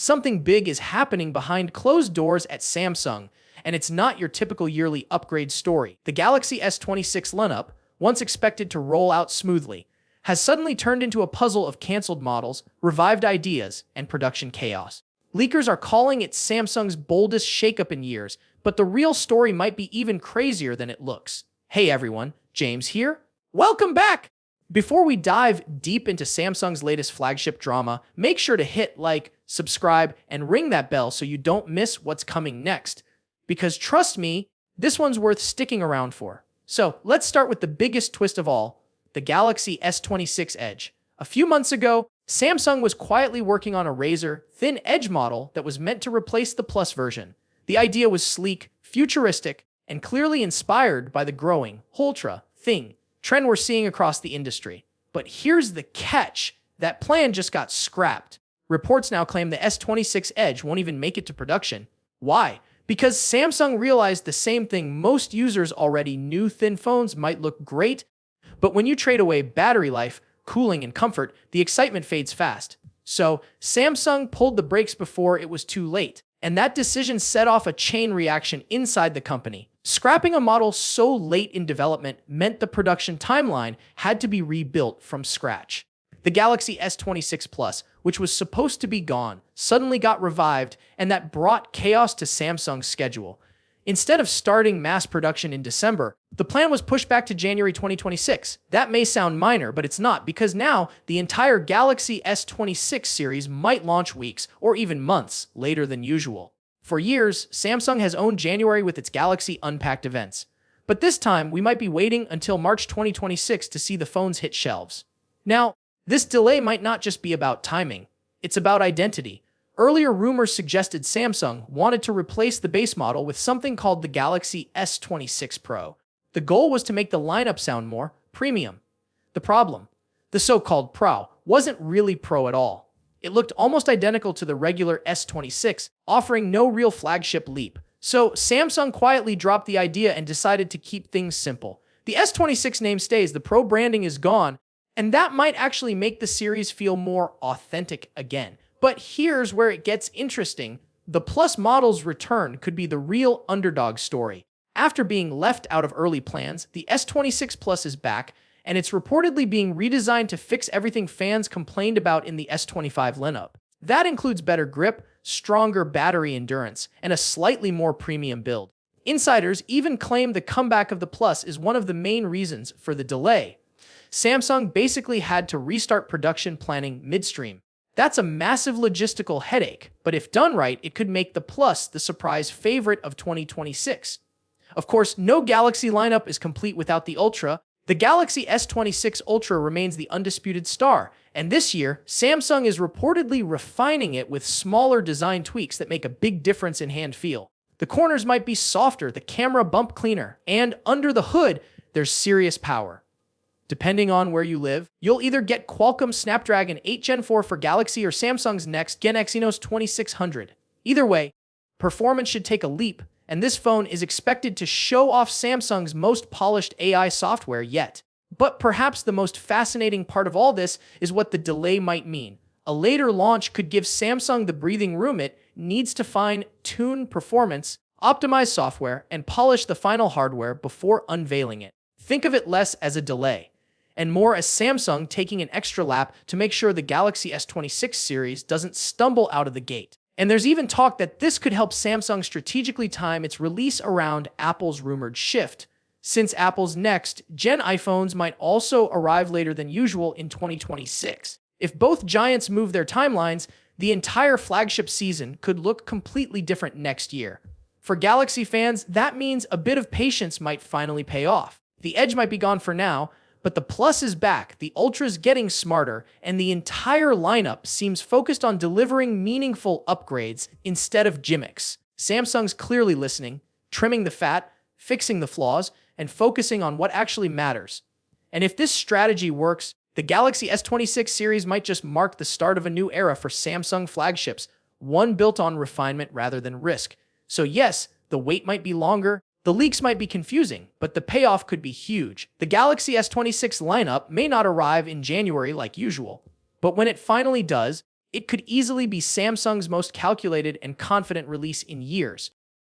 Something big is happening behind closed doors at Samsung, and it's not your typical yearly upgrade story. The Galaxy S26 lineup, once expected to roll out smoothly, has suddenly turned into a puzzle of canceled models, revived ideas, and production chaos. Leakers are calling it Samsung's boldest shakeup in years, but the real story might be even crazier than it looks. Hey everyone, James here. Welcome back! Before we dive deep into Samsung's latest flagship drama, make sure to hit like, subscribe, and ring that bell so you don't miss what's coming next. Because trust me, this one's worth sticking around for. So let's start with the biggest twist of all, the Galaxy S26 Edge. A few months ago, Samsung was quietly working on a razor-thin Edge model that was meant to replace the Plus version. The idea was sleek, futuristic, and clearly inspired by the growing, ultra-thin trend we're seeing across the industry. But here's the catch. That plan just got scrapped. Reports now claim the S26 Edge won't even make it to production. Why? Because Samsung realized the same thing most users already knew: thin phones might look great, but when you trade away battery life, cooling, and comfort, the excitement fades fast. So Samsung pulled the brakes before it was too late, and that decision set off a chain reaction inside the company. Scrapping a model so late in development meant the production timeline had to be rebuilt from scratch. The Galaxy S26 Plus, which was supposed to be gone, suddenly got revived, and that brought chaos to Samsung's schedule. Instead of starting mass production in December, the plan was pushed back to January 2026. That may sound minor, but it's not, because now the entire Galaxy S26 series might launch weeks or even months later than usual. For years, Samsung has owned January with its Galaxy Unpacked events. But this time, we might be waiting until March 2026 to see the phones hit shelves. Now, this delay might not just be about timing, it's about identity. Earlier rumors suggested Samsung wanted to replace the base model with something called the Galaxy S26 Pro. The goal was to make the lineup sound more premium. The problem? The so-called Pro wasn't really Pro at all. It looked almost identical to the regular S26, offering no real flagship leap. So Samsung quietly dropped the idea and decided to keep things simple. The S26 name stays, the Pro branding is gone, and that might actually make the series feel more authentic again. But here's where it gets interesting. The Plus model's return could be the real underdog story. After being left out of early plans, the S26 Plus is back, and it's reportedly being redesigned to fix everything fans complained about in the S25 lineup. That includes better grip, stronger battery endurance, and a slightly more premium build. Insiders even claim the comeback of the Plus is one of the main reasons for the delay. Samsung basically had to restart production planning midstream. That's a massive logistical headache, but if done right, it could make the Plus the surprise favorite of 2026. Of course, no Galaxy lineup is complete without the Ultra. The Galaxy S26 Ultra remains the undisputed star, and this year, Samsung is reportedly refining it with smaller design tweaks that make a big difference in hand feel. The corners might be softer, the camera bump cleaner, and under the hood, there's serious power. Depending on where you live, you'll either get Qualcomm Snapdragon 8 Gen 4 for Galaxy or Samsung's next Gen Exynos 2600. Either way, performance should take a leap, and this phone is expected to show off Samsung's most polished AI software yet. But perhaps the most fascinating part of all this is what the delay might mean. A later launch could give Samsung the breathing room it needs to fine-tune performance, optimize software, and polish the final hardware before unveiling it. Think of it less as a delay, and more as Samsung taking an extra lap to make sure the Galaxy S26 series doesn't stumble out of the gate. And there's even talk that this could help Samsung strategically time its release around Apple's rumored shift, since Apple's next-gen iPhones might also arrive later than usual in 2026. If both giants move their timelines, the entire flagship season could look completely different next year. For Galaxy fans, that means a bit of patience might finally pay off. The Edge might be gone for now, but the Plus is back, the Ultra's getting smarter, and the entire lineup seems focused on delivering meaningful upgrades instead of gimmicks. Samsung's clearly listening, trimming the fat, fixing the flaws, and focusing on what actually matters. And if this strategy works, the Galaxy S26 series might just mark the start of a new era for Samsung flagships, one built on refinement rather than risk. So yes, the wait might be longer, the leaks might be confusing, but the payoff could be huge. The Galaxy S26 lineup may not arrive in January like usual, but when it finally does, It could easily be Samsung's most calculated and confident release in years,